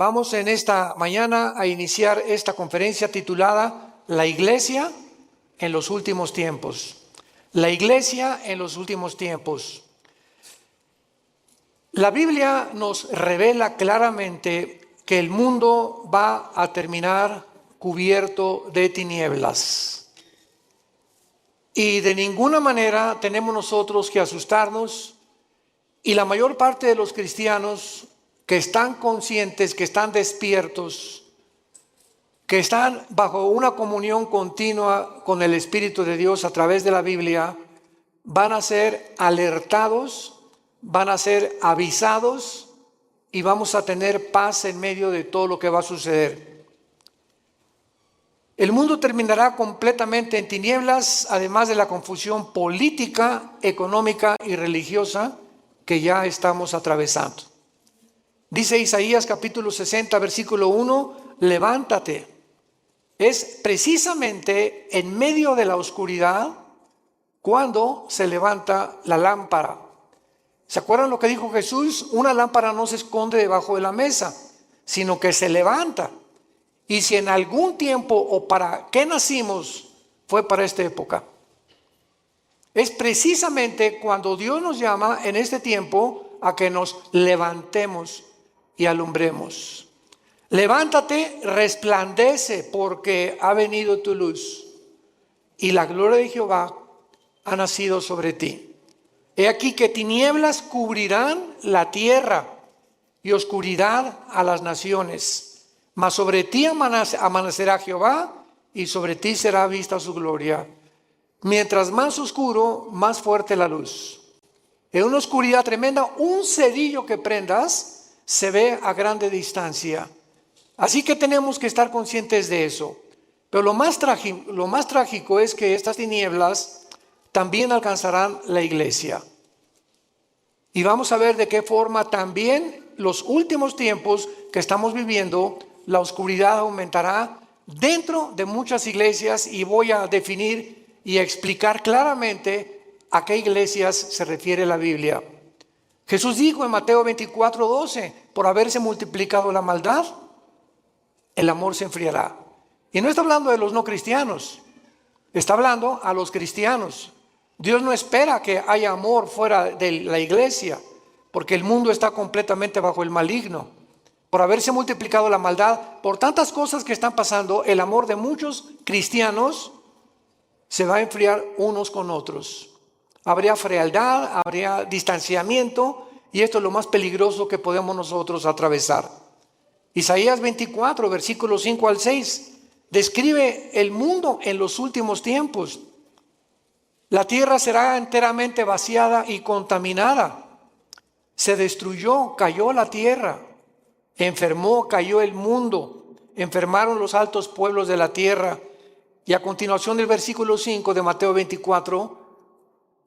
Vamos en esta mañana a iniciar esta conferencia titulada La Iglesia en los últimos tiempos. La Iglesia en los últimos tiempos. La Biblia nos revela claramente que el mundo va a terminar cubierto de tinieblas. Y de ninguna manera tenemos nosotros que asustarnos, y la mayor parte de los cristianos que están conscientes, que están despiertos, que están bajo una comunión continua con el Espíritu de Dios a través de la Biblia, van a ser alertados, van a ser avisados y vamos a tener paz en medio de todo lo que va a suceder. El mundo terminará completamente en tinieblas, además de la confusión política, económica y religiosa que ya estamos atravesando. Dice Isaías capítulo 60, versículo 1, levántate. Es precisamente en medio de la oscuridad cuando se levanta la lámpara. ¿Se acuerdan lo que dijo Jesús? Una lámpara no se esconde debajo de la mesa, sino que se levanta. Y si en algún tiempo o para qué nacimos, fue para esta época. Es precisamente cuando Dios nos llama en este tiempo a que nos levantemos y alumbremos. Levántate, resplandece, porque ha venido tu luz y la gloria de Jehová ha nacido sobre ti. He aquí que tinieblas cubrirán la tierra y oscuridad a las naciones, mas sobre ti amanecerá Jehová y sobre ti será vista su gloria. Mientras más oscuro, más fuerte la luz. En una oscuridad tremenda, un cerillo que prendas se ve a grande distancia. Así que tenemos que estar conscientes de eso. Pero lo más trágico es que estas tinieblas también alcanzarán la iglesia. Y vamos a ver de qué forma también los últimos tiempos que estamos viviendo, la oscuridad aumentará dentro de muchas iglesias, y voy a definir y a explicar claramente a qué iglesias se refiere la Biblia. Jesús dijo en Mateo 24:12, por haberse multiplicado la maldad, el amor se enfriará. Y no está hablando de los no cristianos, está hablando a los cristianos. Dios no espera que haya amor fuera de la iglesia, porque el mundo está completamente bajo el maligno. Por haberse multiplicado la maldad, por tantas cosas que están pasando, el amor de muchos cristianos se va a enfriar unos con otros. Habría frialdad, habría distanciamiento, y esto es lo más peligroso que podemos nosotros atravesar. Isaías 24, versículos 5 al 6, describe el mundo en los últimos tiempos. La tierra será enteramente vaciada y contaminada. Se destruyó, cayó la tierra. Enfermó, cayó el mundo. Enfermaron los altos pueblos de la tierra. Y a continuación del versículo 5 de Mateo 24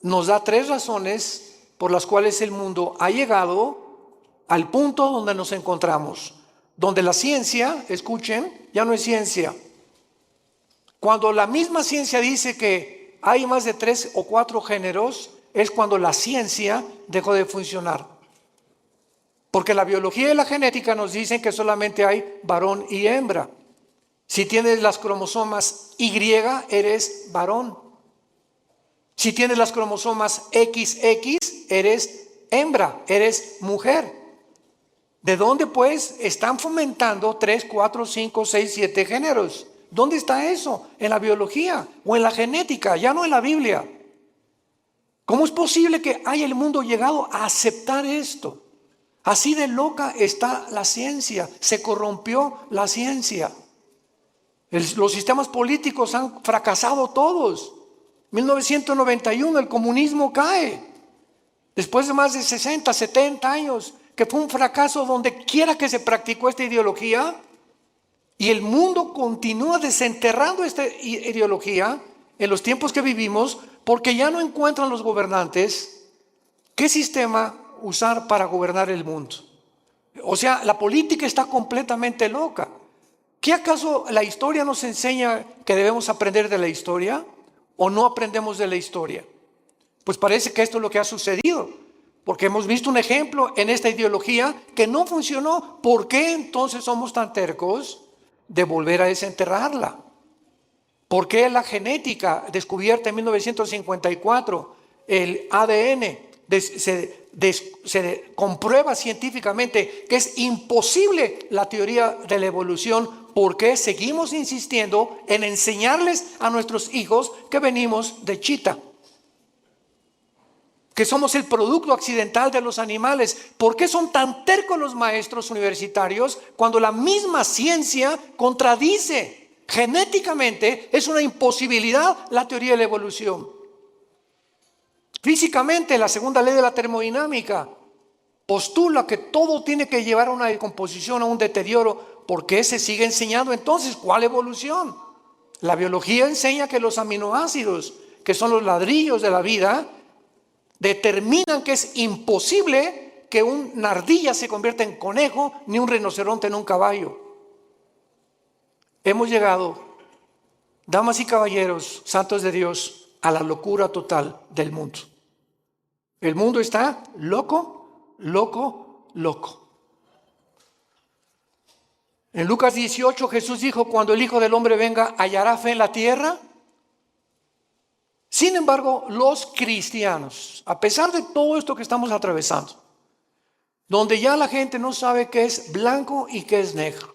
nos da 3 razones por las cuales el mundo ha llegado al punto donde nos encontramos. Donde la ciencia, escuchen, ya no es ciencia. Cuando la misma ciencia dice que hay más de 3 o 4 géneros, es cuando la ciencia dejó de funcionar. Porque la biología y la genética nos dicen que solamente hay varón y hembra. Si tienes las cromosomas Y, eres varón. Si tienes las cromosomas XX, eres hembra, eres mujer. ¿De dónde pues están fomentando 3, 4, 5, 6, 7 géneros? ¿Dónde está eso? ¿En la biología o en la genética? Ya no en la Biblia. ¿Cómo es posible que haya el mundo llegado a aceptar esto? Así de loca está la ciencia. Se corrompió la ciencia. Los sistemas políticos han fracasado todos. 1991 el comunismo cae. Después de más de 60, 70 años, que fue un fracaso donde quiera que se practicó esta ideología, y el mundo continúa desenterrando esta ideología en los tiempos que vivimos, porque ya no encuentran los gobernantes qué sistema usar para gobernar el mundo. O sea, la política está completamente loca. ¿Qué acaso la historia nos enseña que debemos aprender de la historia o no aprendemos de la historia? Pues parece que esto es lo que ha sucedido. Porque hemos visto un ejemplo en esta ideología que no funcionó. ¿Por qué entonces somos tan tercos de volver a desenterrarla? ¿Por qué la genética descubierta en 1954, el ADN, se comprueba científicamente que es imposible la teoría de la evolución? ¿Por qué seguimos insistiendo en enseñarles a nuestros hijos que venimos de chita? Que somos el producto accidental de los animales. ¿Por qué son tan tercos los maestros universitarios cuando la misma ciencia contradice? Genéticamente es una imposibilidad la teoría de la evolución. Físicamente, la segunda ley de la termodinámica postula que todo tiene que llevar a una decomposición, a un deterioro. ¿Por qué se sigue enseñando entonces? ¿Cuál evolución? La biología enseña que los aminoácidos, que son los ladrillos de la vida, determinan que es imposible que una ardilla se convierta en conejo, ni un rinoceronte en un caballo. Hemos llegado, damas y caballeros, santos de Dios, a la locura total del mundo. El mundo está loco, loco, loco. En Lucas 18 Jesús dijo: cuando el Hijo del Hombre venga, ¿hallará fe en la tierra? Sin embargo, los cristianos, a pesar de todo esto que estamos atravesando, donde ya la gente no sabe qué es blanco y qué es negro,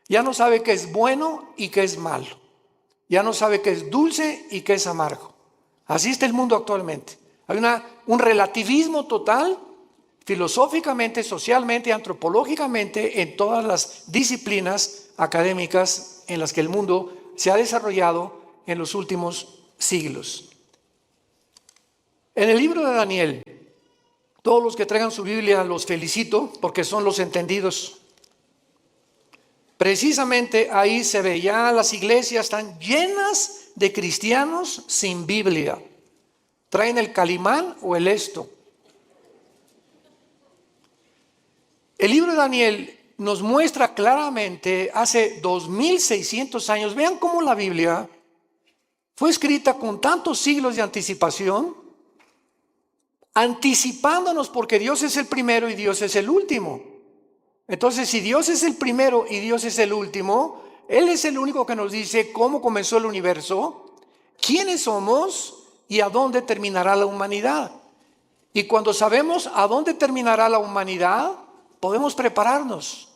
ya no sabe qué es bueno y qué es malo, ya no sabe qué es dulce y qué es amargo. Así está el mundo actualmente. Hay un relativismo total, filosóficamente, socialmente, antropológicamente, en todas las disciplinas académicas en las que el mundo se ha desarrollado en los últimos siglos. En el libro de Daniel, todos los que traigan su Biblia los felicito porque son los entendidos. Precisamente ahí se ve, ya las iglesias están llenas de cristianos sin Biblia. Traen el calimán o el esto. El libro de Daniel nos muestra claramente hace 2600 años, vean cómo la Biblia fue escrita con tantos siglos de anticipación, anticipándonos porque Dios es el primero y Dios es el último. Entonces, si Dios es el primero y Dios es el último, Él es el único que nos dice cómo comenzó el universo, quiénes somos y a dónde terminará la humanidad. Y cuando sabemos a dónde terminará la humanidad, podemos prepararnos.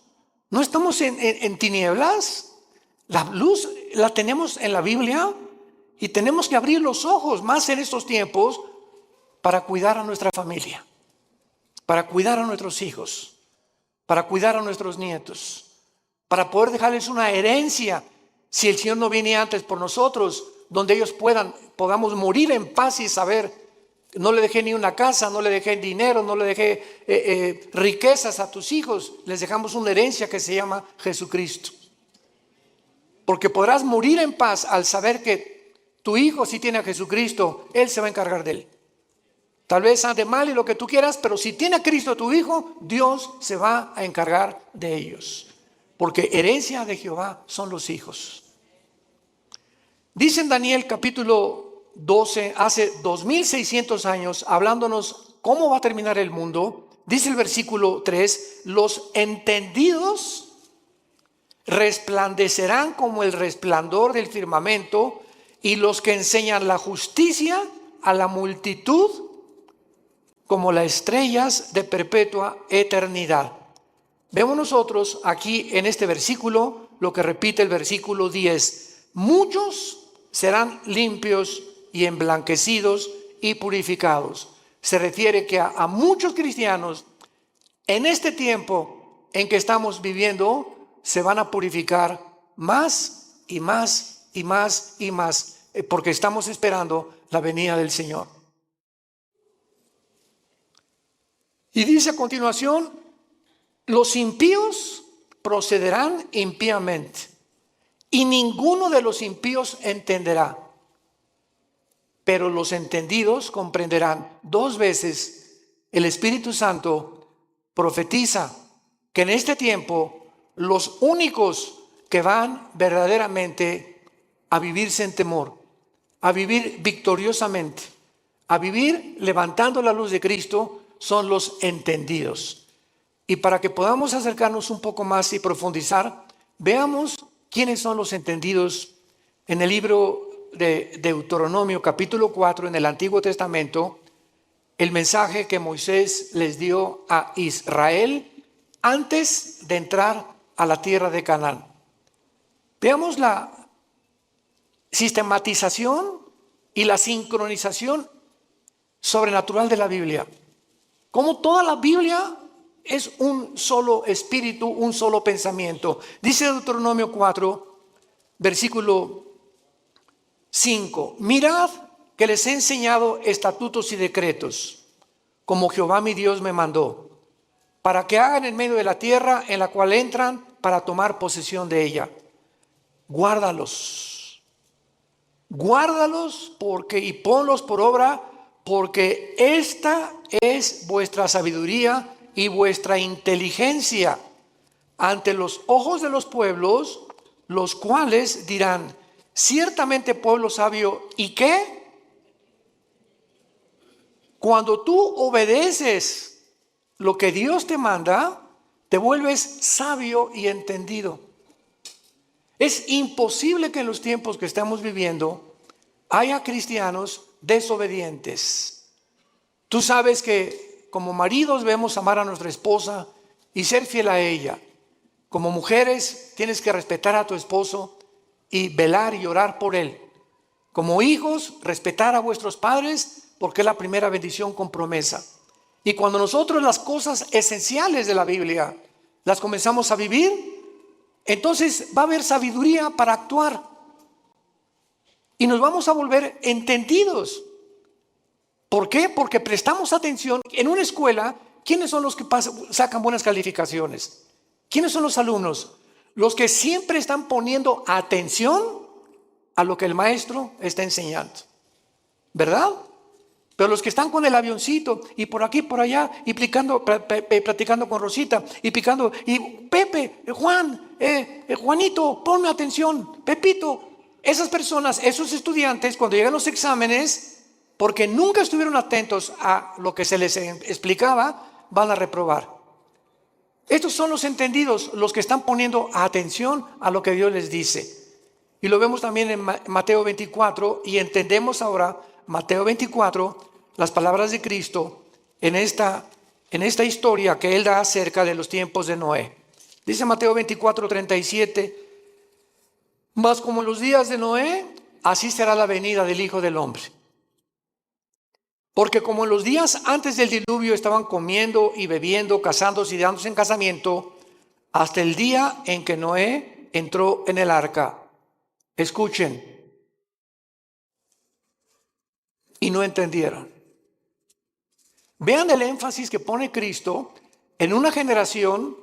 No estamos en tinieblas. La luz la tenemos en la Biblia y tenemos que abrir los ojos más en estos tiempos para cuidar a nuestra familia, para cuidar a nuestros hijos, para cuidar a nuestros nietos, para poder dejarles una herencia si el Señor no viene antes por nosotros, donde ellos podamos morir en paz y saber: no le dejé ni una casa, no le dejé dinero, no le dejé riquezas a tus hijos, les dejamos una herencia que se llama Jesucristo. Porque podrás morir en paz al saber que tu hijo, si tiene a Jesucristo, Él se va a encargar de él. Tal vez ande mal y lo que tú quieras, pero si tiene a Cristo tu hijo, Dios se va a encargar de ellos. Porque herencia de Jehová son los hijos. Dice en Daniel capítulo 12, hace 2600 años, hablándonos cómo va a terminar el mundo, dice el versículo 3, los entendidos resplandecerán como el resplandor del firmamento, y los que enseñan la justicia a la multitud como las estrellas de perpetua eternidad. Vemos nosotros aquí en este versículo lo que repite el versículo 10. Muchos serán limpios y emblanquecidos y purificados. Se refiere que a muchos cristianos en este tiempo en que estamos viviendo se van a purificar más y más y más y más, porque estamos esperando la venida del Señor. Y dice a continuación: los impíos procederán impíamente, y ninguno de los impíos entenderá, pero los entendidos comprenderán. 2 veces el Espíritu Santo profetiza que en este tiempo los únicos que van verdaderamente a vivir sin temor, a vivir victoriosamente, a vivir levantando la luz de Cristo, son los entendidos. Y para que podamos acercarnos un poco más y profundizar, veamos quiénes son los entendidos en el libro de Deuteronomio capítulo 4 en el Antiguo Testamento, el mensaje que Moisés les dio a Israel antes de entrar a la tierra de Canaán. Veamos la sistematización y la sincronización sobrenatural de la Biblia. Como toda la Biblia es un solo espíritu, un solo pensamiento. Dice Deuteronomio 4, versículo 5. Mirad que les he enseñado estatutos y decretos, como Jehová mi Dios me mandó, para que hagan en medio de la tierra en la cual entran para tomar posesión de ella. Guárdalos y ponlos por obra, porque esta es vuestra sabiduría y vuestra inteligencia ante los ojos de los pueblos, los cuales dirán: ciertamente pueblo sabio. ¿Y qué? Cuando tú obedeces lo que Dios te manda, te vuelves sabio y entendido. Es imposible que en los tiempos que estamos viviendo haya cristianos desobedientes. Tú sabes que como maridos debemos amar a nuestra esposa y ser fiel a ella. Como mujeres tienes que respetar a tu esposo y velar y orar por él. Como hijos, respetar a vuestros padres, porque es la primera bendición con promesa. Y cuando nosotros las cosas esenciales de la Biblia las comenzamos a vivir, entonces va a haber sabiduría para actuar. Y nos vamos a volver entendidos. ¿Por qué? Porque prestamos atención. En una escuela, ¿quiénes son los que sacan buenas calificaciones? ¿Quiénes son los alumnos? Los que siempre están poniendo atención a lo que el maestro está enseñando. ¿Verdad? Pero los que están con el avioncito y por aquí, por allá, y platicando con Rosita, y picando, y Pepe, Juan, Juanito, ponme atención, Pepito. Esas personas, esos estudiantes, cuando llegan los exámenes, porque nunca estuvieron atentos a lo que se les explicaba, van a reprobar. Estos son los entendidos, los que están poniendo atención a lo que Dios les dice. Y lo vemos también en Mateo 24, y entendemos ahora Mateo 24, las palabras de Cristo en esta historia que Él da acerca de los tiempos de Noé. Dice Mateo 24, 37, mas como en los días de Noé, así será la venida del Hijo del Hombre. Porque como en los días antes del diluvio estaban comiendo y bebiendo, casándose y dándose en casamiento, hasta el día en que Noé entró en el arca. Escuchen. Y no entendieron. Vean el énfasis que pone Cristo en una generación,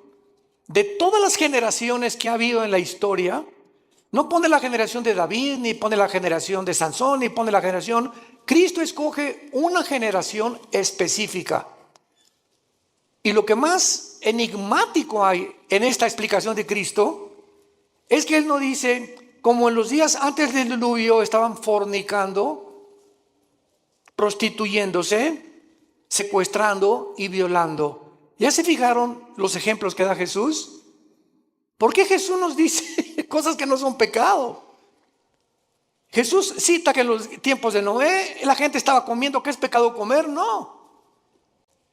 de todas las generaciones que ha habido en la historia. No pone la generación de David, ni pone la generación de Sansón, ni pone la generación. Cristo escoge una generación específica. Y lo que más enigmático hay en esta explicación de Cristo es que Él no dice, como en los días antes del diluvio estaban fornicando, prostituyéndose, secuestrando y violando. ¿Ya se fijaron los ejemplos que da Jesús? ¿Por qué Jesús nos dice cosas que no son pecado? Jesús cita que en los tiempos de Noé la gente estaba comiendo. ¿Qué es pecado comer? No.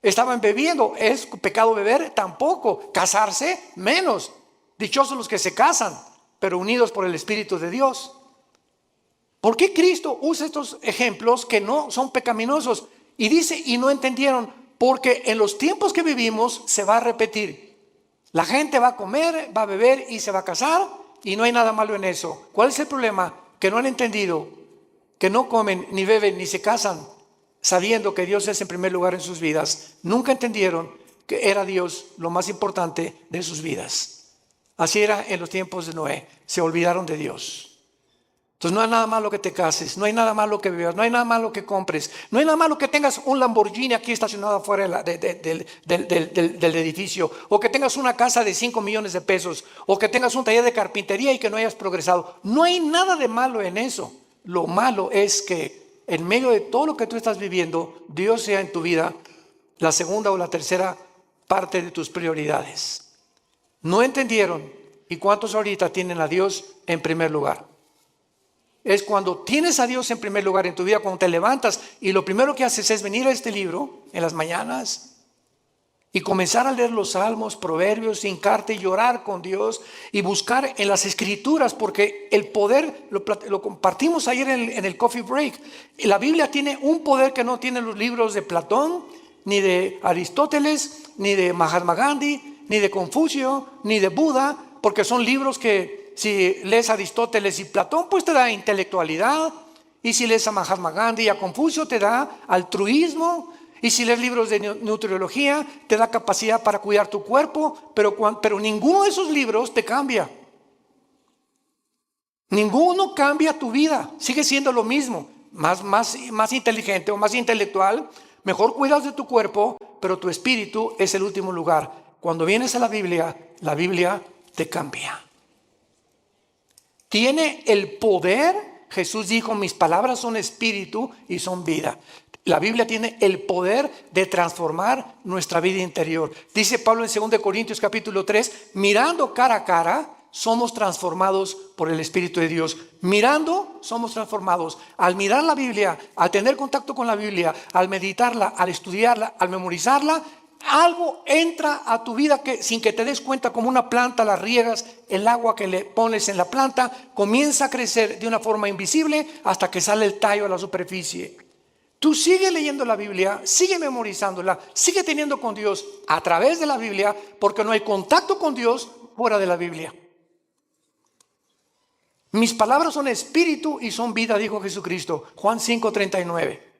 Estaban bebiendo. ¿Es pecado beber? Tampoco. Casarse? Menos. Dichosos los que se casan, pero unidos por el Espíritu de Dios. ¿Por qué Cristo usa estos ejemplos que no son pecaminosos? Y dice, y no entendieron, porque en los tiempos que vivimos se va a repetir. La gente va a comer, va a beber y se va a casar, y no hay nada malo en eso. ¿Cuál es el problema? Que no han entendido, que no comen, ni beben, ni se casan, sabiendo que Dios es en primer lugar en sus vidas. Nunca entendieron que era Dios lo más importante de sus vidas. Así era en los tiempos de Noé. Se olvidaron de Dios. Entonces no hay nada malo que te cases, no hay nada malo que bebas, no hay nada malo que compres, no hay nada malo que tengas un Lamborghini aquí estacionado afuera del edificio, o que tengas una casa de 5 millones de pesos, o que tengas un taller de carpintería y que no hayas progresado. No hay nada de malo en eso. Lo malo es que en medio de todo lo que tú estás viviendo, Dios sea en tu vida la segunda o la tercera parte de tus prioridades. No entendieron. ¿Y cuántos ahorita tienen a Dios en primer lugar? Es cuando tienes a Dios en primer lugar en tu vida, cuando te levantas y lo primero que haces es venir a este libro en las mañanas y comenzar a leer los salmos, proverbios, hincarte y llorar con Dios y buscar en las escrituras, porque el poder, lo compartimos ayer en el coffee break, la Biblia tiene un poder que no tienen los libros de Platón, ni de Aristóteles, ni de Mahatma Gandhi, ni de Confucio, ni de Buda, porque son libros que si lees a Aristóteles y Platón, pues te da intelectualidad, y si lees a Mahatma Gandhi y a Confucio te da altruismo, y si lees libros de nutriología te da capacidad para cuidar tu cuerpo, pero ninguno de esos libros te cambia. Ninguno cambia tu vida, sigue siendo lo mismo, más inteligente o más intelectual, mejor cuidas de tu cuerpo, pero tu espíritu es el último lugar. Cuando vienes a la Biblia te cambia. Tiene el poder, Jesús dijo, mis palabras son espíritu y son vida. La Biblia tiene el poder de transformar nuestra vida interior. Dice Pablo en 2 Corintios capítulo 3, mirando cara a cara, somos transformados por el Espíritu de Dios. Mirando, somos transformados. Al mirar la Biblia, al tener contacto con la Biblia, al meditarla, al estudiarla, al memorizarla, algo entra a tu vida que sin que te des cuenta, como una planta, la riegas, el agua que le pones en la planta comienza a crecer de una forma invisible hasta que sale el tallo a la superficie. Tú sigue leyendo la Biblia, sigue memorizándola, sigue teniendo con Dios a través de la Biblia, porque no hay contacto con Dios fuera de la Biblia. Mis palabras son espíritu y son vida, dijo Jesucristo, Juan 5:39.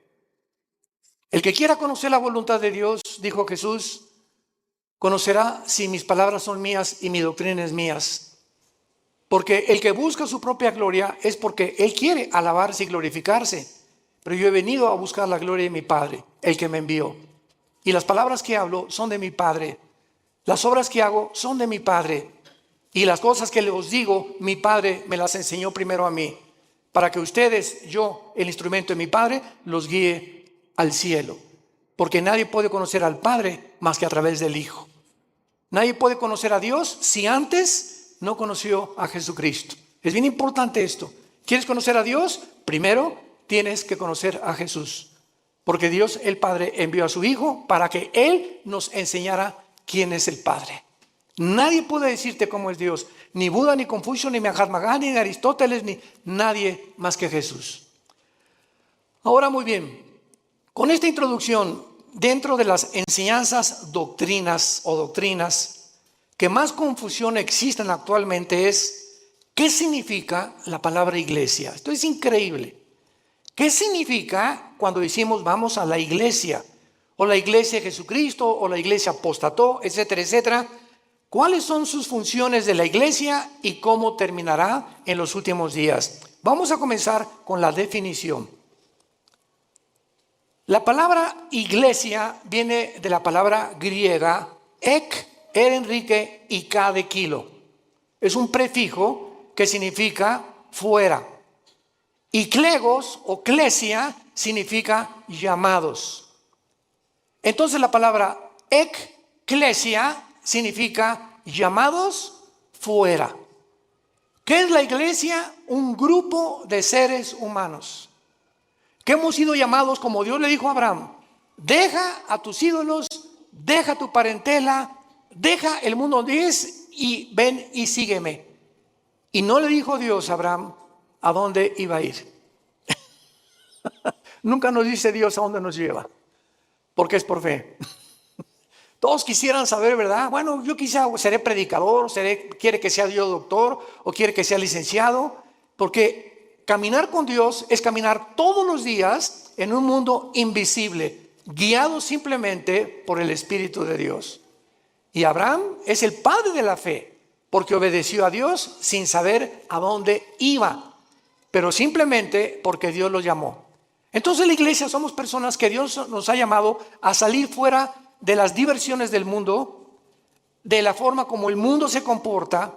El que quiera conocer la voluntad de Dios, dijo Jesús, conocerá si mis palabras son mías y mi doctrina es mías. Porque el que busca su propia gloria es porque él quiere alabarse y glorificarse. Pero yo he venido a buscar la gloria de mi Padre, el que me envió. Y las palabras que hablo son de mi Padre. Las obras que hago son de mi Padre. Y las cosas que les digo, mi Padre me las enseñó primero a mí. Para que ustedes, yo, el instrumento de mi Padre, los guíe al cielo. Porque nadie puede conocer al Padre más que a través del Hijo. Nadie puede conocer a Dios si antes no conoció a Jesucristo. Es bien importante esto. ¿Quieres conocer a Dios? Primero tienes que conocer a Jesús. Porque Dios el Padre envió a su Hijo para que Él nos enseñara quién es el Padre. Nadie puede decirte cómo es Dios. Ni Buda, ni Confucio, ni Mahatma Gandhi, ni Aristóteles, ni nadie más que Jesús. Ahora muy bien. Con esta introducción, dentro de las enseñanzas doctrinas que más confusión existen actualmente es ¿qué significa la palabra iglesia? Esto es increíble. ¿Qué significa cuando decimos vamos a la iglesia? O la iglesia de Jesucristo, o la iglesia apostató, etcétera, etcétera. ¿Cuáles son sus funciones de la iglesia y cómo terminará en los últimos días? Vamos a comenzar con la definición. La palabra iglesia viene de la palabra griega ek, Enrique y K de kilo. Es un prefijo que significa fuera. Y clegos o clesia significa llamados. Entonces la palabra eclesia significa llamados fuera. ¿Qué es la iglesia? Un grupo de seres humanos que hemos sido llamados, como Dios le dijo a Abraham, deja a tus ídolos, deja tu parentela, deja el mundo donde es y ven y sígueme. Y no le dijo Dios a Abraham a dónde iba a ir. Nunca nos dice Dios a dónde nos lleva, porque es por fe. Todos quisieran saber, ¿verdad? Bueno, yo quizá seré predicador, quiere que sea Dios doctor o quiere que sea licenciado, porque caminar con Dios es caminar todos los días en un mundo invisible, guiado simplemente por el Espíritu de Dios. Y Abraham es el padre de la fe, porque obedeció a Dios sin saber a dónde iba, pero simplemente porque Dios lo llamó. Entonces la iglesia somos personas que Dios nos ha llamado a salir fuera de las diversiones del mundo, de la forma como el mundo se comporta,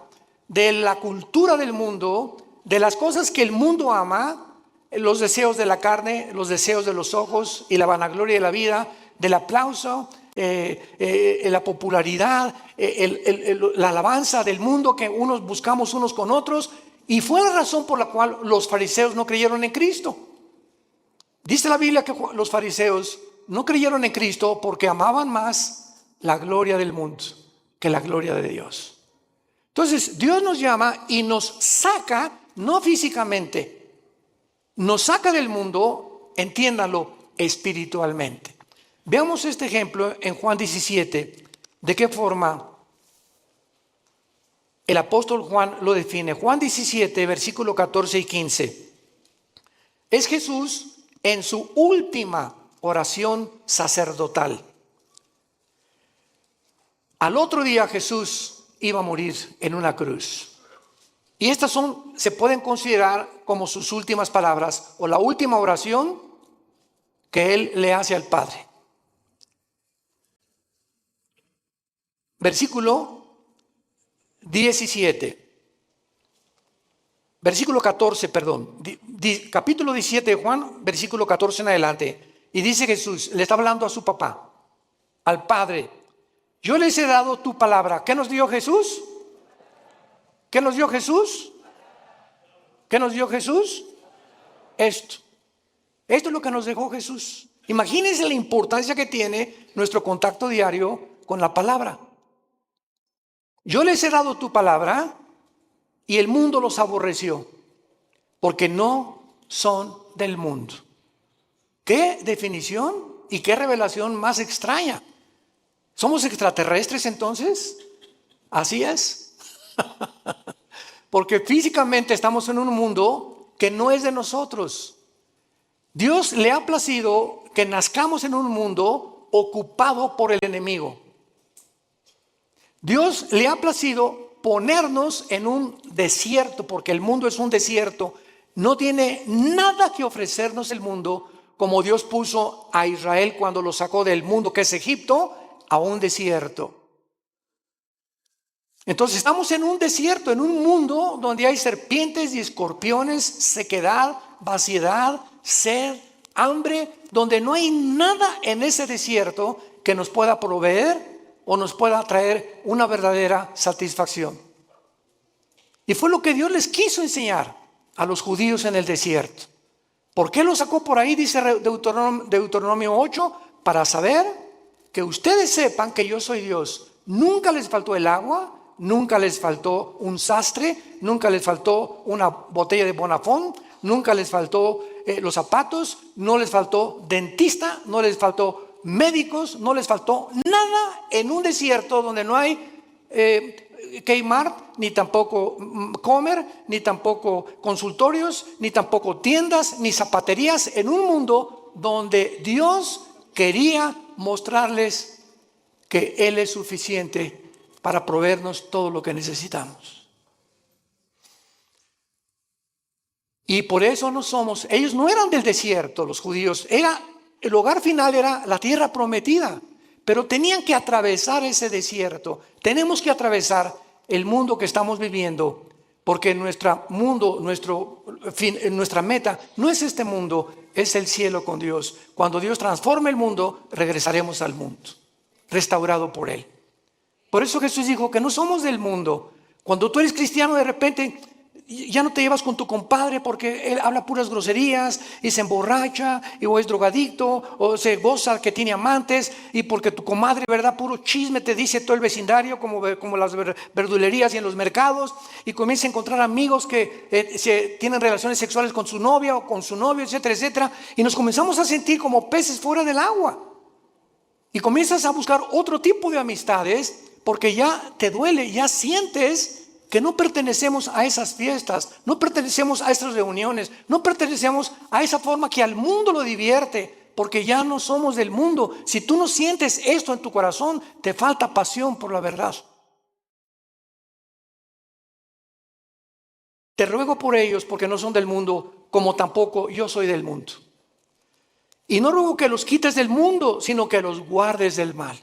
de la cultura del mundo, de las cosas que el mundo ama, los deseos de la carne, los deseos de los ojos y la vanagloria de la vida, del aplauso, la popularidad, la alabanza del mundo que unos buscamos unos con otros. Y fue la razón por la cual los fariseos no creyeron en Cristo. Dice la Biblia que los fariseos no creyeron en Cristo porque amaban más la gloria del mundo que la gloria de Dios. Entonces Dios nos llama y nos saca, no físicamente, nos saca del mundo, entiéndalo, espiritualmente. Veamos este ejemplo en Juan 17, de qué forma el apóstol Juan lo define. Juan 17, versículo 14 y 15. Es Jesús en su última oración sacerdotal. Al otro día Jesús iba a morir en una cruz. Y estas se pueden considerar como sus últimas palabras o la última oración que él le hace al Padre. Versículo 17. Versículo 14, perdón. Capítulo 17 de Juan, versículo 14 en adelante. Y dice Jesús, le está hablando a su papá, al Padre. Yo les he dado tu palabra. ¿Qué nos dio Jesús? ¿Qué nos dio Jesús? ¿Qué nos dio Jesús? Esto. Esto es lo que nos dejó Jesús. Imagínense la importancia que tiene nuestro contacto diario con la palabra. Yo les he dado tu palabra y el mundo los aborreció, porque no son del mundo. ¿Qué definición y qué revelación más extraña? ¿Somos extraterrestres entonces? Así es. Porque físicamente estamos en un mundo que no es de nosotros. Dios le ha placido que nazcamos en un mundo ocupado por el enemigo. Dios le ha placido ponernos en un desierto, porque el mundo es un desierto. No tiene nada que ofrecernos el mundo, como Dios puso a Israel cuando lo sacó del mundo que es Egipto, a un desierto. Entonces estamos en un desierto, en un mundo donde hay serpientes y escorpiones, sequedad, vaciedad, sed, hambre, donde no hay nada en ese desierto que nos pueda proveer o nos pueda traer una verdadera satisfacción. Y fue lo que Dios les quiso enseñar a los judíos en el desierto. ¿Por qué lo sacó por ahí? Dice Deuteronomio 8, para saber que ustedes sepan que yo soy Dios. Nunca les faltó el agua, nunca les faltó un sastre, nunca les faltó una botella de Bonafón, nunca les faltó los zapatos, no les faltó dentista, no les faltó médicos, no les faltó nada en un desierto donde no hay Kmart, ni tampoco Comer, ni tampoco consultorios, ni tampoco tiendas, ni zapaterías, en un mundo donde Dios quería mostrarles que Él es suficiente para proveernos todo lo que necesitamos. Y por eso no somos, ellos no eran del desierto, los judíos, el hogar final era la tierra prometida, pero tenían que atravesar ese desierto. Tenemos que atravesar el mundo que estamos viviendo, porque nuestra meta no es este mundo, es el cielo con Dios. Cuando Dios transforme el mundo, regresaremos al mundo, restaurado por Él. Por eso Jesús dijo que no somos del mundo. Cuando tú eres cristiano, de repente ya no te llevas con tu compadre porque él habla puras groserías y se emborracha o es drogadicto o se goza que tiene amantes, y porque tu comadre, verdad, puro chisme te dice todo el vecindario, como las verdulerías y en los mercados, y comienza a encontrar amigos que tienen relaciones sexuales con su novia o con su novio, etcétera, etcétera, y nos comenzamos a sentir como peces fuera del agua, y comienzas a buscar otro tipo de amistades porque ya te duele, ya sientes que no pertenecemos a esas fiestas, no pertenecemos a esas reuniones, no pertenecemos a esa forma que al mundo lo divierte, porque ya no somos del mundo. Si tú no sientes esto en tu corazón, te falta pasión por la verdad. Te ruego por ellos, porque no son del mundo, como tampoco yo soy del mundo. Y no ruego que los quites del mundo, sino que los guardes del mal.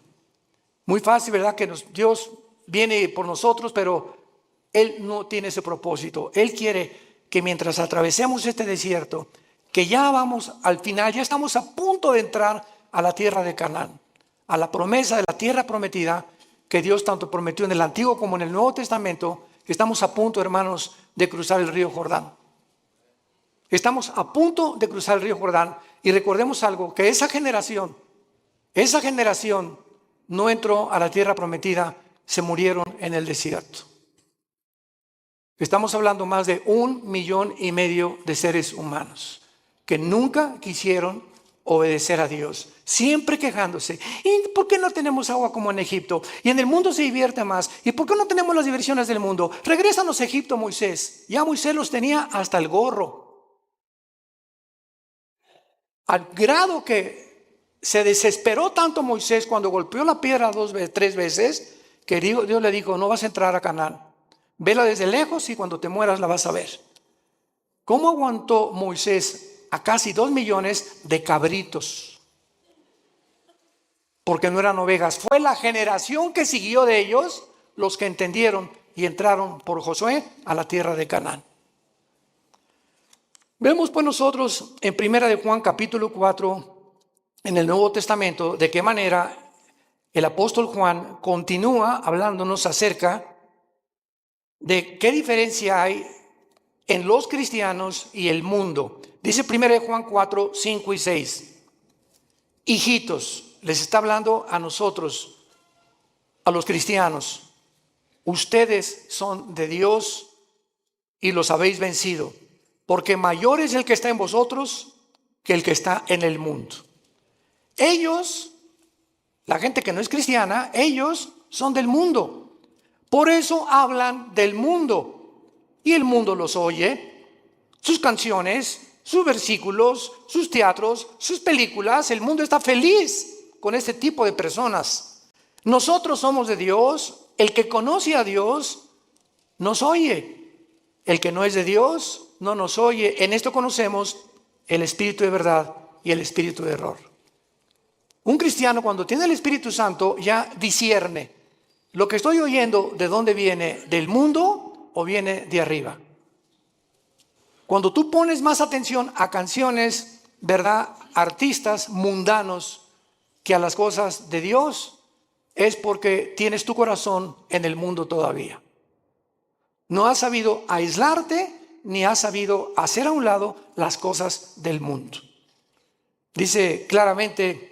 Muy fácil, ¿verdad? Que Dios viene por nosotros, pero Él no tiene ese propósito. Él quiere que mientras atravesemos este desierto, que ya vamos al final, ya estamos a punto de entrar a la tierra de Canaán, a la promesa de la tierra prometida que Dios tanto prometió en el Antiguo como en el Nuevo Testamento. Estamos a punto, hermanos, de cruzar el río Jordán. Estamos a punto de cruzar el río Jordán, y recordemos algo, que esa generación no entró a la tierra prometida, se murieron en el desierto. Estamos hablando más de 1,5 millones de seres humanos que nunca quisieron obedecer a Dios, siempre quejándose. ¿Y por qué no tenemos agua como en Egipto? Y en el mundo se divierte más. ¿Y por qué no tenemos las diversiones del mundo? Regrésanos a Egipto, Moisés. Ya Moisés los tenía hasta el gorro. Al grado que se desesperó tanto Moisés cuando golpeó la piedra 3 veces, que Dios le dijo: no vas a entrar a Canaán. Vela desde lejos y cuando te mueras la vas a ver. ¿Cómo aguantó Moisés a casi 2 millones de cabritos? Porque no eran ovejas. Fue la generación que siguió de ellos los que entendieron y entraron por Josué a la tierra de Canaán. Vemos pues nosotros en 1 de Juan capítulo 4, en el Nuevo Testamento, de qué manera el apóstol Juan continúa hablándonos acerca de qué diferencia hay en los cristianos y el mundo. Dice 1 de Juan 4, 5 y 6. Hijitos, les está hablando a nosotros, a los cristianos. Ustedes son de Dios y los habéis vencido, porque mayor es el que está en vosotros que el que está en el mundo. Ellos, la gente que no es cristiana, ellos son del mundo. Por eso hablan del mundo. Y el mundo los oye, sus canciones, sus versículos, sus teatros, sus películas. El mundo está feliz con este tipo de personas. Nosotros somos de Dios. El que conoce a Dios nos oye. El que no es de Dios no nos oye. En esto conocemos el espíritu de verdad y el espíritu de error. Un cristiano, cuando tiene el Espíritu Santo, ya discierne: lo que estoy oyendo, ¿de dónde viene? ¿Del mundo o viene de arriba? Cuando tú pones más atención a canciones, ¿verdad?, artistas mundanos, que a las cosas de Dios, es porque tienes tu corazón en el mundo todavía. No has sabido aislarte, ni has sabido hacer a un lado las cosas del mundo. Dice claramente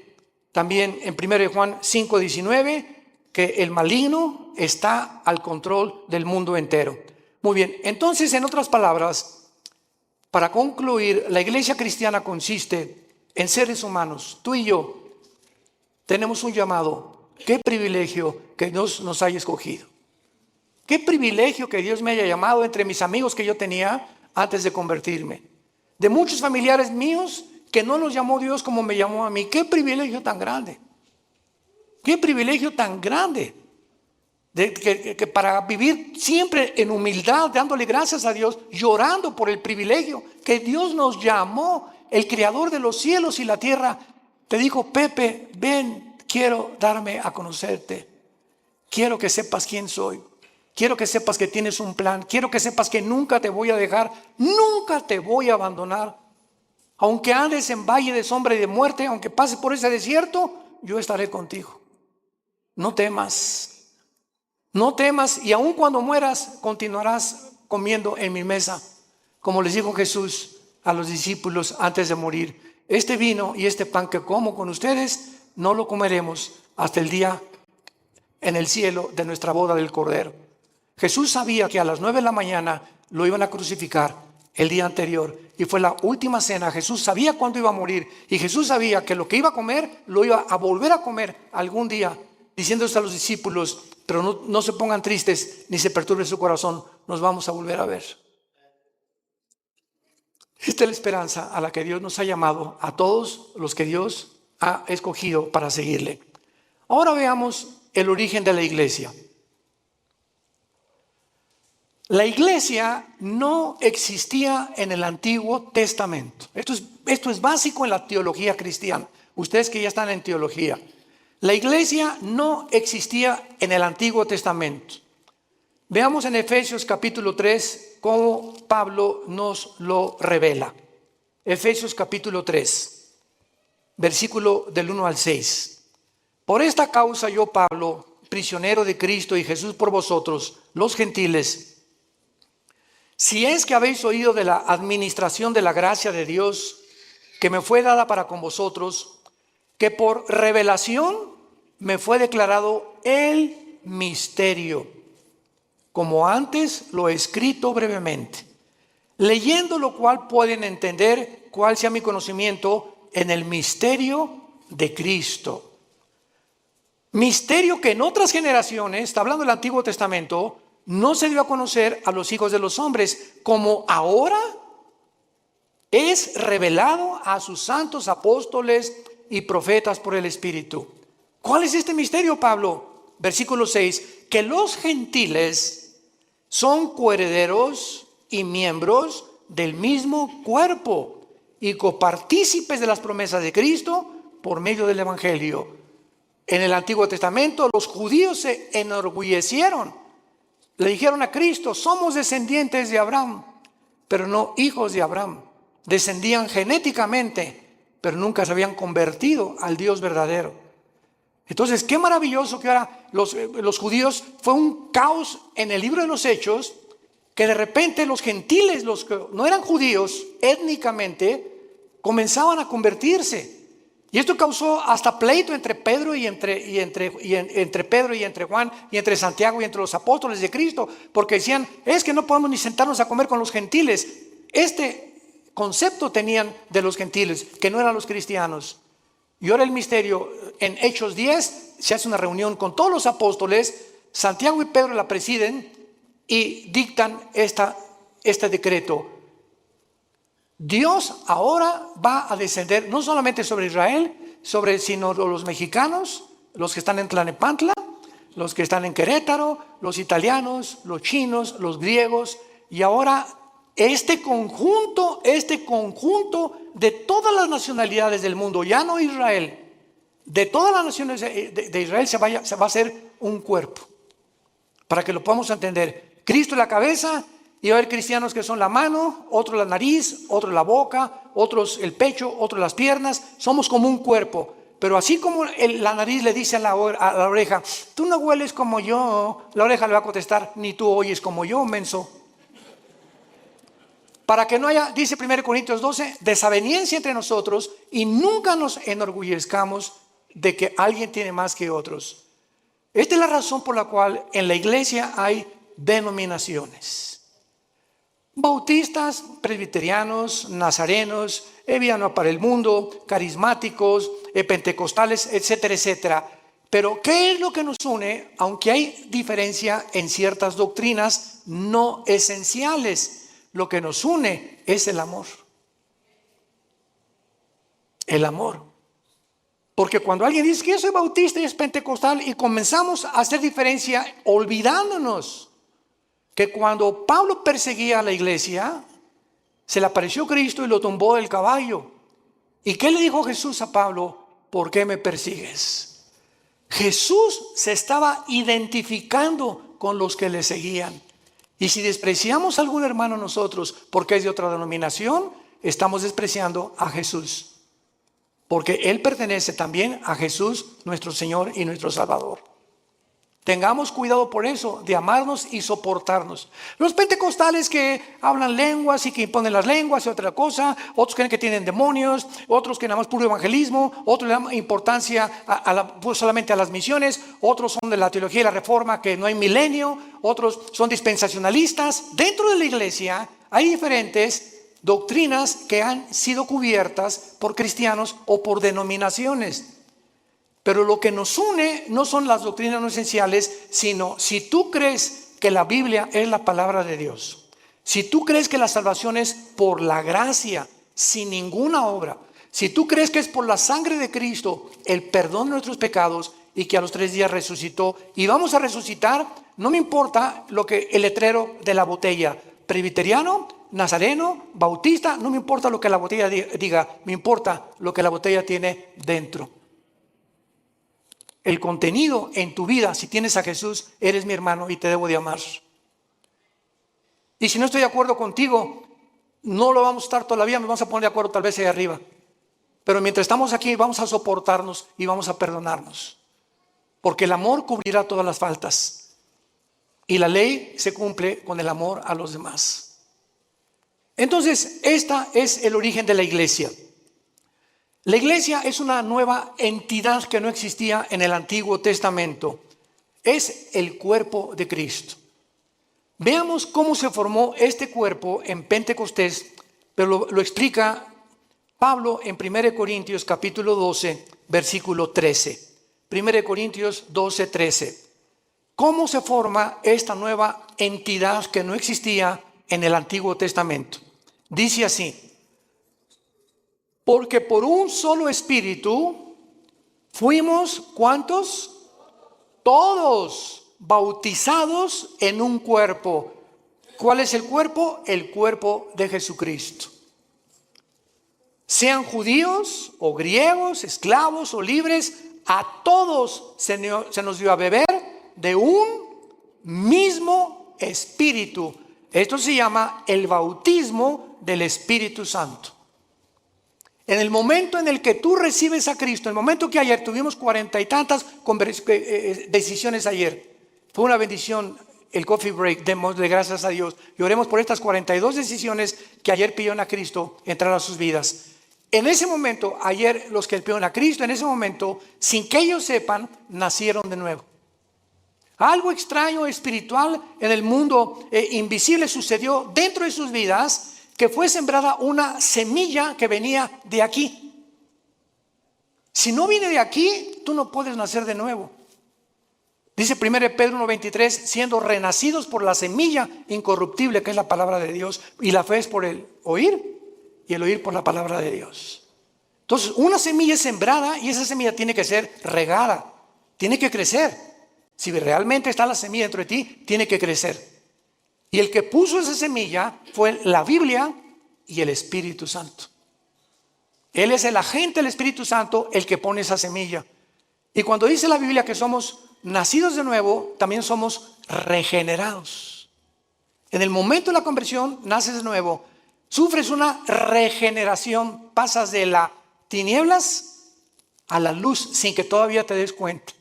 también en 1 Juan 5:19 que el maligno está al control del mundo entero. Muy bien, entonces, en otras palabras, para concluir, la iglesia cristiana consiste en seres humanos. Tú y yo tenemos un llamado. Qué privilegio que Dios nos haya escogido. Qué privilegio que Dios me haya llamado entre mis amigos que yo tenía antes de convertirme. De muchos familiares míos que no los llamó Dios como me llamó a mí. Qué privilegio tan grande. Qué privilegio tan grande. Que para vivir siempre en humildad, dándole gracias a Dios, llorando por el privilegio que Dios nos llamó, el creador de los cielos y la tierra. Te dijo: Pepe, ven, quiero darme a conocerte. Quiero que sepas quién soy. Quiero que sepas que tienes un plan. Quiero que sepas que nunca te voy a dejar. Nunca te voy a abandonar. Aunque andes en valle de sombra y de muerte, aunque pases por ese desierto, yo estaré contigo. No temas. No temas, y aun cuando mueras, continuarás comiendo en mi mesa. Como les dijo Jesús a los discípulos antes de morir: este vino y este pan que como con ustedes, no lo comeremos hasta el día en el cielo de nuestra boda del Cordero. Jesús sabía que a las 9 de la mañana lo iban a crucificar el día anterior, y fue la última cena. Jesús sabía cuándo iba a morir, y Jesús sabía que lo que iba a comer, lo iba a volver a comer algún día, diciéndose a los discípulos: pero no se pongan tristes ni se perturbe su corazón, nos vamos a volver a ver. Esta es la esperanza a la que Dios nos ha llamado a todos los que Dios ha escogido para seguirle. Ahora veamos el origen de la iglesia. La iglesia no existía en el Antiguo Testamento. Esto es básico en la teología cristiana. Ustedes que ya están en teología. La iglesia no existía en el Antiguo Testamento. Veamos en Efesios capítulo 3 cómo Pablo nos lo revela. Efesios capítulo 3. versículo del 1 al 6. Por esta causa yo, Pablo, prisionero de Cristo y Jesús por vosotros, los gentiles, si es que habéis oído de la administración de la gracia de Dios que me fue dada para con vosotros, que por revelación me fue declarado el misterio, como antes lo he escrito brevemente, leyendo lo cual pueden entender cuál sea mi conocimiento en el misterio de Cristo. Misterio que en otras generaciones, está hablando del Antiguo Testamento, no se dio a conocer a los hijos de los hombres, como ahora es revelado a sus santos apóstoles y profetas por el Espíritu. ¿Cuál es este misterio, Pablo? Versículo 6, que los gentiles son coherederos y miembros del mismo cuerpo y copartícipes de las promesas de Cristo por medio del Evangelio. En el Antiguo Testamento los judíos se enorgullecieron. Le dijeron a Cristo, somos descendientes de Abraham, pero no hijos de Abraham. Descendían genéticamente, pero nunca se habían convertido al Dios verdadero. Entonces, qué maravilloso que ahora los judíos, fue un caos en el libro de los Hechos, que de repente los gentiles, los que no eran judíos étnicamente, comenzaban a convertirse. Y esto causó hasta pleito entre Pedro entre Pedro y entre Juan y entre Santiago y entre los apóstoles de Cristo, porque decían, es que no podemos ni sentarnos a comer con los gentiles. Este concepto tenían de los gentiles, que no eran los cristianos. Y ahora el misterio, en Hechos 10, se hace una reunión con todos los apóstoles, Santiago y Pedro la presiden y dictan este decreto. Dios ahora va a descender no solamente sobre Israel, sino los mexicanos, los que están en Tlalnepantla, los que están en Querétaro, los italianos, los chinos, los griegos, y ahora este conjunto de todas las nacionalidades del mundo, ya no Israel, de todas las naciones de Israel se va a hacer un cuerpo, para que lo podamos entender. Cristo es la cabeza. Y va a haber cristianos que son la mano, otros la nariz, otros la boca, otros el pecho, otros las piernas. Somos como un cuerpo. Pero así como la nariz le dice a la oreja, tú no hueles como yo, la oreja le va a contestar, ni tú oyes como yo, menso. Para que no haya, dice 1 Corintios 12, desaveniencia entre nosotros y nunca nos enorgullezcamos de que alguien tiene más que otros. Esta es la razón por la cual en la iglesia hay denominaciones. Bautistas, presbiterianos, nazarenos, Villanueva para el Mundo, carismáticos, pentecostales, etcétera, etcétera. Pero ¿qué es lo que nos une? Aunque hay diferencia en ciertas doctrinas no esenciales, lo que nos une es el amor. El amor. Porque cuando alguien dice que yo soy bautista y es pentecostal y comenzamos a hacer diferencia olvidándonos que cuando Pablo perseguía a la iglesia, se le apareció Cristo y lo tumbó del caballo. ¿Y qué le dijo Jesús a Pablo? ¿Por qué me persigues? Jesús se estaba identificando con los que le seguían. Y si despreciamos a algún hermano nosotros porque es de otra denominación, estamos despreciando a Jesús. Porque Él pertenece también a Jesús, nuestro Señor y nuestro Salvador. Tengamos cuidado por eso, de amarnos y soportarnos. Los pentecostales que hablan lenguas y que imponen las lenguas y otra cosa, otros creen que tienen demonios, otros que nada más puro evangelismo, otros le dan importancia pues solamente a las misiones, otros son de la teología y la reforma que no hay milenio, otros son dispensacionalistas. Dentro de la iglesia hay diferentes doctrinas que han sido cubiertas por cristianos o por denominaciones. Pero lo que nos une no son las doctrinas no esenciales, sino si tú crees que la Biblia es la palabra de Dios, si tú crees que la salvación es por la gracia, sin ninguna obra, si tú crees que es por la sangre de Cristo el perdón de nuestros pecados y que a los 3 días resucitó y vamos a resucitar, no me importa lo que el letrero de la botella, presbiteriano, nazareno, bautista, no me importa lo que la botella diga, me importa lo que la botella tiene dentro. El contenido en tu vida, si tienes a Jesús, eres mi hermano y te debo de amar. Y si no estoy de acuerdo contigo, no lo vamos a estar todavía, nos vamos a poner de acuerdo tal vez ahí arriba. Pero mientras estamos aquí vamos a soportarnos y vamos a perdonarnos. Porque el amor cubrirá todas las faltas. Y la ley se cumple con el amor a los demás. Entonces, este es el origen de la iglesia. La iglesia es una nueva entidad que no existía en el Antiguo Testamento. Es el cuerpo de Cristo. Veamos cómo se formó este cuerpo en Pentecostés, pero lo explica Pablo en 1 Corintios capítulo 12, versículo 13. 1 Corintios 12, 13. ¿Cómo se forma esta nueva entidad que no existía en el Antiguo Testamento? Dice así: porque por un solo espíritu fuimos, ¿cuántos? Todos bautizados en un cuerpo. ¿Cuál es el cuerpo? El cuerpo de Jesucristo. Sean judíos o griegos, esclavos o libres, a todos se nos dio a beber de un mismo espíritu. Esto se llama el bautismo del Espíritu Santo. En el momento en el que tú recibes a Cristo, en el momento que ayer tuvimos 40 y tantas decisiones ayer, fue una bendición el coffee break, démosle gracias a Dios y oremos por estas 42 decisiones que ayer pidieron a Cristo entrar a sus vidas. En ese momento, ayer los que pidieron a Cristo, en ese momento, sin que ellos sepan, nacieron de nuevo. Algo extraño, espiritual, en el mundo invisible sucedió dentro de sus vidas, que fue sembrada una semilla que venía de aquí. Si no viene de aquí, tú no puedes nacer de nuevo. Dice 1 Pedro 1:23, siendo renacidos por la semilla incorruptible que es la palabra de Dios, y la fe es por el oír, y el oír por la palabra de Dios. Entonces, una semilla es sembrada y esa semilla tiene que ser regada, tiene que crecer. Si realmente está la semilla dentro de ti, tiene que crecer. Y el que puso esa semilla fue la Biblia y el Espíritu Santo. Él es el agente del Espíritu Santo el que pone esa semilla. Y cuando dice la Biblia que somos nacidos de nuevo, también somos regenerados. En el momento de la conversión, naces de nuevo, sufres una regeneración, pasas de las tinieblas a la luz sin que todavía te des cuenta.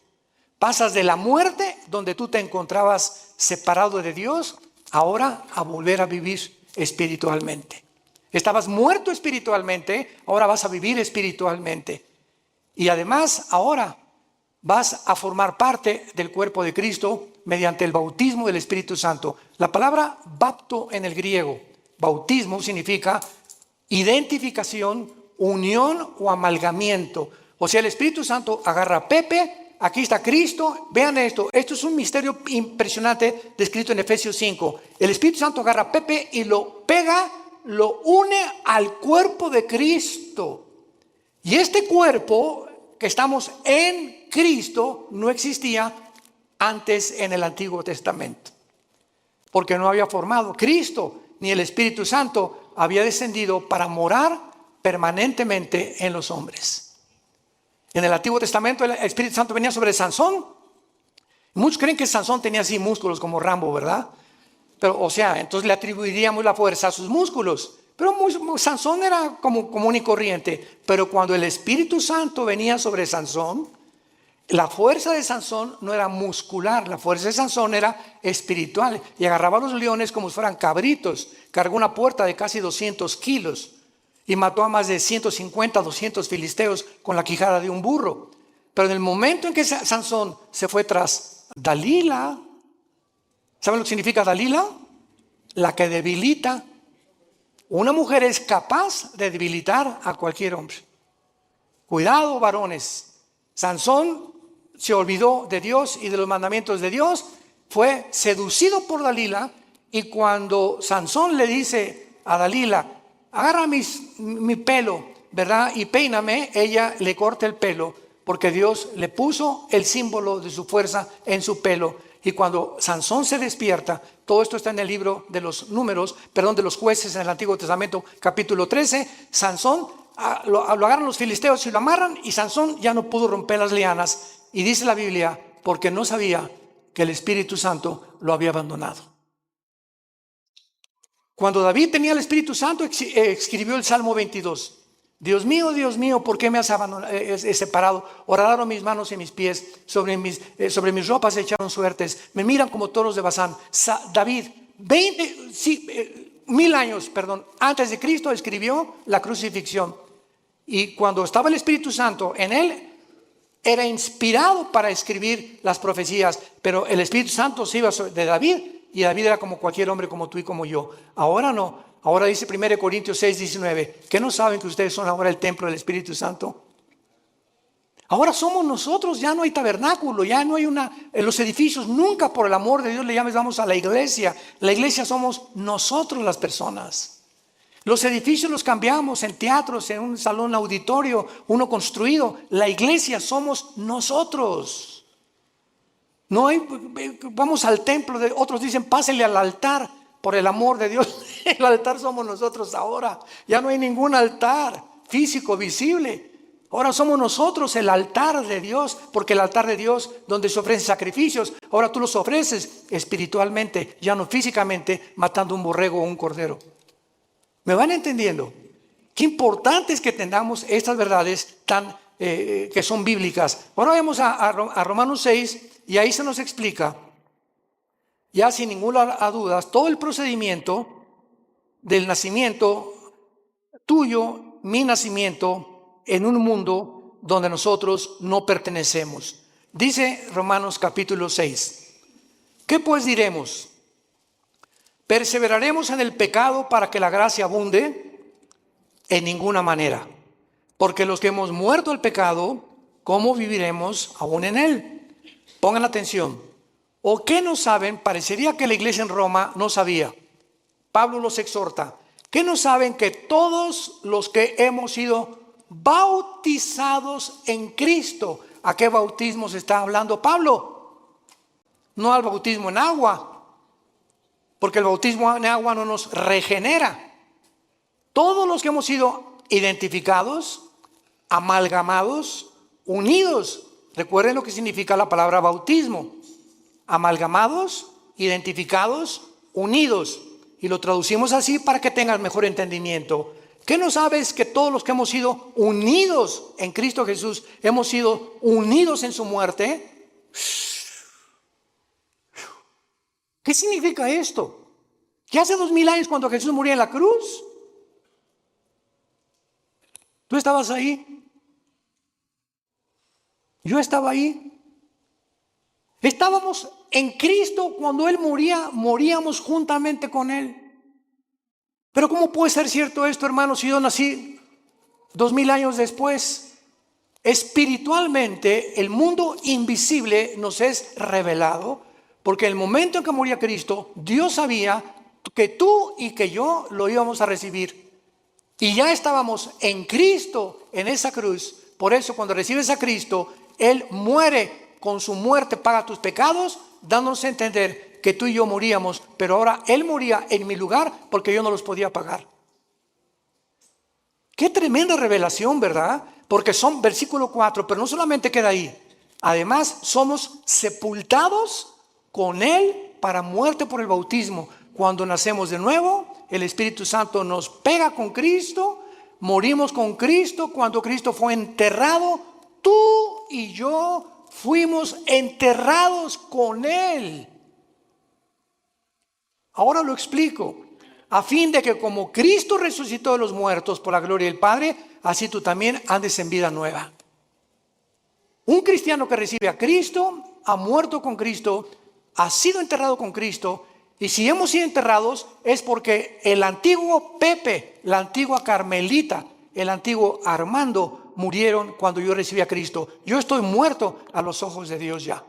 Pasas de la muerte, donde tú te encontrabas separado de Dios, ahora a volver a vivir espiritualmente. Estabas muerto espiritualmente, ahora vas a vivir espiritualmente. Y además ahora vas a formar parte del cuerpo de Cristo mediante el bautismo del Espíritu Santo. La palabra bapto en el griego, bautismo, significa identificación, unión o amalgamiento. O sea, el Espíritu Santo agarra a Pepe, aquí está Cristo, vean esto es un misterio impresionante descrito en Efesios 5. El Espíritu Santo agarra a Pepe y lo pega, lo une al cuerpo de Cristo. Y este cuerpo que estamos en Cristo no existía antes en el Antiguo Testamento, porque no había formado Cristo, ni el Espíritu Santo había descendido para morar permanentemente en los hombres. En el Antiguo Testamento el Espíritu Santo venía sobre Sansón. Muchos creen que Sansón tenía así músculos como Rambo, ¿verdad? Pero, o sea, entonces le atribuiríamos la fuerza a sus músculos. Pero Sansón era como común y corriente. Pero cuando el Espíritu Santo venía sobre Sansón, la fuerza de Sansón no era muscular, la fuerza de Sansón era espiritual. Y agarraba a los leones como si fueran cabritos. Cargó una puerta de casi 200 kilos. Y mató a más de 150, 200 filisteos con la quijada de un burro. Pero en el momento en que Sansón se fue tras Dalila, ¿saben lo que significa Dalila? La que debilita. Una mujer es capaz de debilitar a cualquier hombre. Cuidado, varones. Sansón se olvidó de Dios y de los mandamientos de Dios. Fue seducido por Dalila. Y cuando Sansón le dice a Dalila, agarra mi pelo, ¿verdad? Y peíname, ella le corta el pelo, porque Dios le puso el símbolo de su fuerza en su pelo. Y cuando Sansón se despierta, todo esto está en el libro de los números, de los jueces en el Antiguo Testamento, capítulo 13, Sansón, lo agarran los filisteos y lo amarran, y Sansón ya no pudo romper las lianas. Y dice la Biblia, porque no sabía que el Espíritu Santo lo había abandonado. Cuando David tenía el Espíritu Santo, escribió el Salmo 22. Dios mío, ¿por qué me has separado? Horadaron mis manos y mis pies, sobre mis ropas echaron suertes, me miran como toros de Basán. David, 1000 años, antes de Cristo escribió la crucifixión. Y cuando estaba el Espíritu Santo en él, era inspirado para escribir las profecías, pero el Espíritu Santo se iba de David, y David era como cualquier hombre, como tú y como yo. Ahora no. Ahora dice 1 Corintios 6:19, ¿que no saben que ustedes son ahora el templo del Espíritu Santo? Ahora somos nosotros, ya no hay tabernáculo, ya no hay en los edificios, nunca por el amor de Dios le llamamos a la iglesia. La iglesia somos nosotros las personas. Los edificios los cambiamos en teatros, en un salón auditorio, uno construido. La iglesia somos nosotros. No hay, vamos al templo, otros dicen pásenle al altar. Por el amor de Dios, el altar somos nosotros ahora. Ya no hay ningún altar físico, visible. Ahora somos nosotros el altar de Dios, porque el altar de Dios donde se ofrecen sacrificios, ahora tú los ofreces espiritualmente, ya no físicamente, matando un borrego o un cordero. ¿Me van entendiendo? Qué importante es que tengamos estas verdades que son bíblicas. Ahora vamos a Romanos 6 y ahí se nos explica, ya sin ninguna duda, todo el procedimiento del nacimiento tuyo, mi nacimiento, en un mundo donde nosotros no pertenecemos. Dice Romanos capítulo 6. ¿Qué pues diremos? ¿Perseveraremos en el pecado para que la gracia abunde? En ninguna manera. Porque los que hemos muerto al pecado, ¿cómo viviremos aún en él? Pongan atención. ¿O qué no saben? Parecería que la iglesia en Roma no sabía. Pablo los exhorta. ¿Qué no saben? Que todos los que hemos sido bautizados en Cristo. ¿A qué bautismo se está hablando Pablo? No al bautismo en agua, porque el bautismo en agua no nos regenera. Todos los que hemos sido identificados, amalgamados, unidos. Recuerden lo que significa la palabra bautismo. Amalgamados, identificados, unidos. Y lo traducimos así para que tengas mejor entendimiento. ¿Qué no sabes? Que todos los que hemos sido unidos en Cristo Jesús, hemos sido unidos en su muerte. ¿Qué significa esto? Que hace 2000 años cuando Jesús murió en la cruz, ¿tú estabas ahí? Yo estaba ahí. Estábamos en Cristo cuando Él moría, moríamos juntamente con Él. Pero ¿cómo puede ser cierto esto, hermanos, si yo nací 2000 años después? Espiritualmente, el mundo invisible nos es revelado, porque en el momento en que moría Cristo, Dios sabía que tú y que yo lo íbamos a recibir. Y ya estábamos en Cristo, en esa cruz. Por eso cuando recibes a Cristo, Él muere. Con su muerte paga tus pecados, dándonos a entender que tú y yo moríamos, pero ahora Él moría en mi lugar porque yo no los podía pagar. Qué tremenda revelación, ¿verdad? Porque son versículo 4, pero no solamente queda ahí. Además, somos sepultados con Él para muerte por el bautismo. Cuando nacemos de nuevo, el Espíritu Santo nos pega con Cristo, morimos con Cristo. Cuando Cristo fue enterrado, tú y yo fuimos enterrados con Él. Ahora lo explico. A fin de que como Cristo resucitó de los muertos por la gloria del Padre, así tú también andes en vida nueva. Un cristiano que recibe a Cristo, ha muerto con Cristo, ha sido enterrado con Cristo. Y si hemos sido enterrados es porque el antiguo Pepe, la antigua Carmelita, el antiguo Armando murieron cuando yo recibí a Cristo. Yo estoy muerto a los ojos de Dios ya.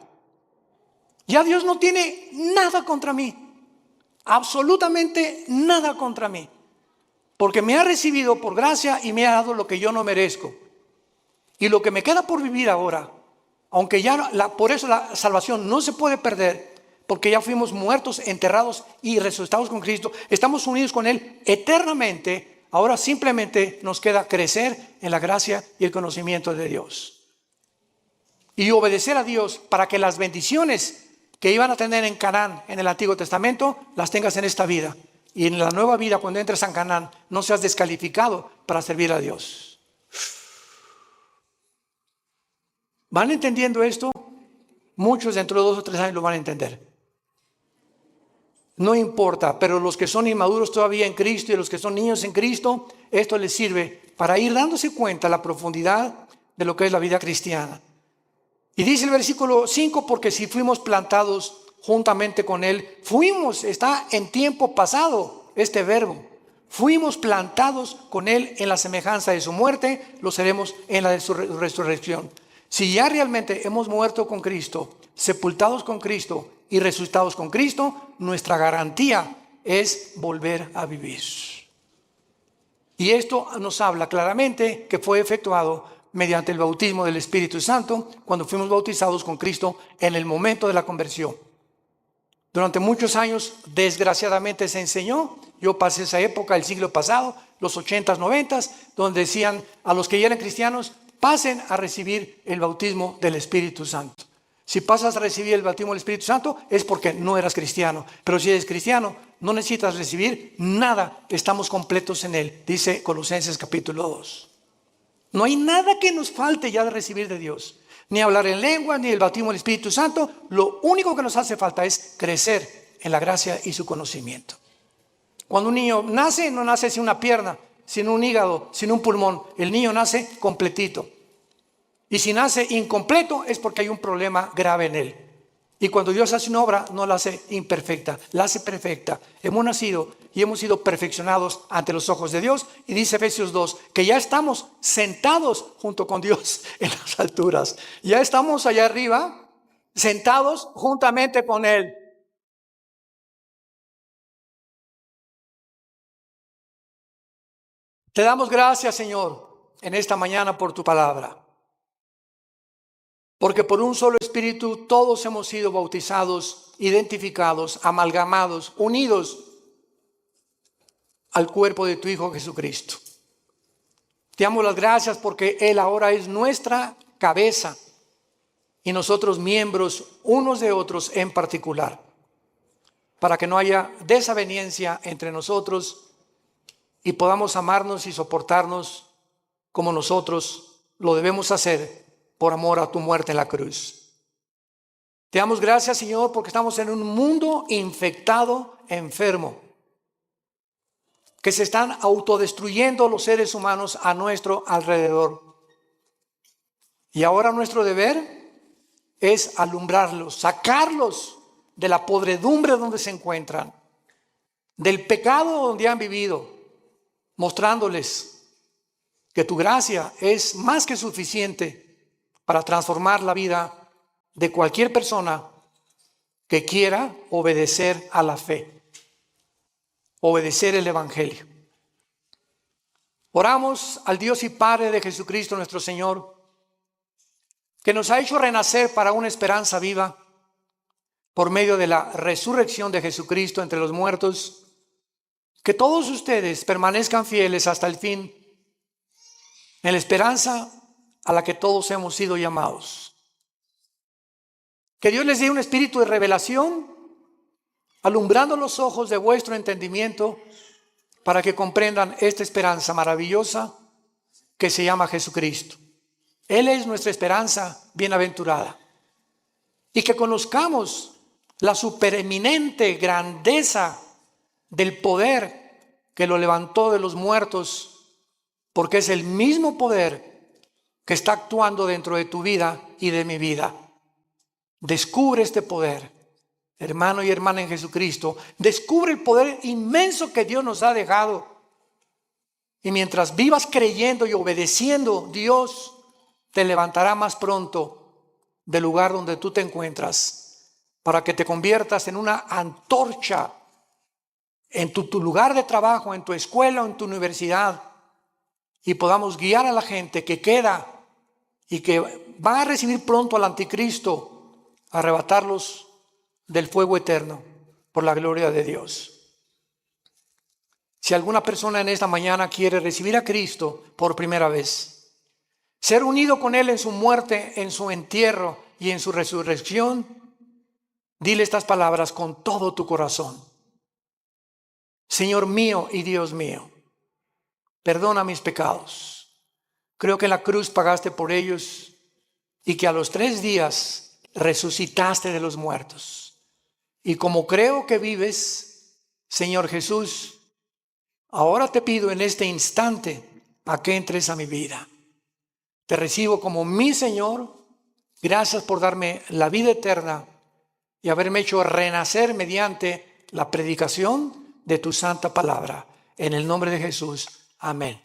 Ya Dios no tiene nada contra mí. Absolutamente nada contra mí. Porque me ha recibido por gracia y me ha dado lo que yo no merezco. Y lo que me queda por vivir ahora, aunque ya por eso la salvación no se puede perder, porque ya fuimos muertos, enterrados y resucitados con Cristo, estamos unidos con Él eternamente. Ahora simplemente nos queda crecer en la gracia y el conocimiento de Dios. Y obedecer a Dios para que las bendiciones que iban a tener en Canaán en el Antiguo Testamento, las tengas en esta vida. Y en la nueva vida, cuando entres a Canaán, no seas descalificado para servir a Dios. ¿Van entendiendo esto? Muchos dentro de 2 o 3 años lo van a entender. No importa, pero los que son inmaduros todavía en Cristo y los que son niños en Cristo, esto les sirve para ir dándose cuenta de la profundidad de lo que es la vida cristiana. Y dice el versículo 5, porque si fuimos plantados juntamente con Él, está en tiempo pasado este verbo. Fuimos plantados con Él en la semejanza de su muerte, lo seremos en la de su resurrección. Si ya realmente hemos muerto con Cristo, sepultados con Cristo y resucitados con Cristo, nuestra garantía es volver a vivir. Y esto nos habla claramente que fue efectuado mediante el bautismo del Espíritu Santo cuando fuimos bautizados con Cristo en el momento de la conversión. Durante muchos años, desgraciadamente, se enseñó. Yo pasé esa época, el siglo pasado, los 80s, 90s, donde decían a los que ya eran cristianos, pasen a recibir el bautismo del Espíritu Santo. Si pasas a recibir el bautismo del Espíritu Santo es porque no eras cristiano. Pero si eres cristiano, no necesitas recibir nada. Estamos completos en Él, dice Colosenses capítulo 2. No hay nada que nos falte ya de recibir de Dios. Ni hablar en lengua, ni el bautismo del Espíritu Santo. Lo único que nos hace falta es crecer en la gracia y su conocimiento. Cuando un niño nace, no nace sin una pierna, sin un hígado, sin un pulmón. El niño nace completito. Y si nace incompleto es porque hay un problema grave en él. Y cuando Dios hace una obra, no la hace imperfecta, la hace perfecta. Hemos nacido y hemos sido perfeccionados ante los ojos de Dios. Y dice Efesios 2, que ya estamos sentados junto con Dios en las alturas. Ya estamos allá arriba, sentados juntamente con Él. Te damos gracias, Señor, en esta mañana por tu palabra. Porque por un solo Espíritu todos hemos sido bautizados, identificados, amalgamados, unidos al cuerpo de tu Hijo Jesucristo. Te damos las gracias porque Él ahora es nuestra cabeza y nosotros miembros unos de otros en particular, para que no haya desaveniencia entre nosotros y podamos amarnos y soportarnos como nosotros lo debemos hacer por amor a tu muerte en la cruz. Te damos gracias, Señor, porque estamos en un mundo infectado, enfermo, que se están autodestruyendo los seres humanos a nuestro alrededor. Y ahora nuestro deber es alumbrarlos, sacarlos de la podredumbre donde se encuentran, del pecado donde han vivido, mostrándoles que tu gracia es más que suficiente para transformar la vida de cualquier persona que quiera obedecer a la fe, obedecer el Evangelio. Oramos al Dios y Padre de Jesucristo nuestro Señor, que nos ha hecho renacer para una esperanza viva por medio de la resurrección de Jesucristo entre los muertos, que todos ustedes permanezcan fieles hasta el fin en la esperanza a la que todos hemos sido llamados. Que Dios les dé un espíritu de revelación, alumbrando los ojos de vuestro entendimiento, para que comprendan esta esperanza maravillosa que se llama Jesucristo. Él es nuestra esperanza bienaventurada. Y que conozcamos la supereminente grandeza del poder que lo levantó de los muertos, porque es el mismo poder que está actuando dentro de tu vida y de mi vida. Descubre este poder, hermano y hermana en Jesucristo. Descubre el poder inmenso que Dios nos ha dejado. Y mientras vivas creyendo y obedeciendo, Dios te levantará más pronto del lugar donde tú te encuentras, para que te conviertas en una antorcha en tu lugar de trabajo, en tu escuela o en tu universidad, y podamos guiar a la gente que queda y que va a recibir pronto al anticristo, arrebatarlos del fuego eterno por la gloria de Dios. Si alguna persona en esta mañana quiere recibir a Cristo por primera vez, ser unido con Él en su muerte, en su entierro y en su resurrección, dile estas palabras con todo tu corazón. Señor mío y Dios mío, perdona mis pecados. Creo que en la cruz pagaste por ellos y que a los 3 días resucitaste de los muertos. Y como creo que vives, Señor Jesús, ahora te pido en este instante a que entres a mi vida. Te recibo como mi Señor. Gracias por darme la vida eterna y haberme hecho renacer mediante la predicación de tu santa palabra. En el nombre de Jesús. Amén.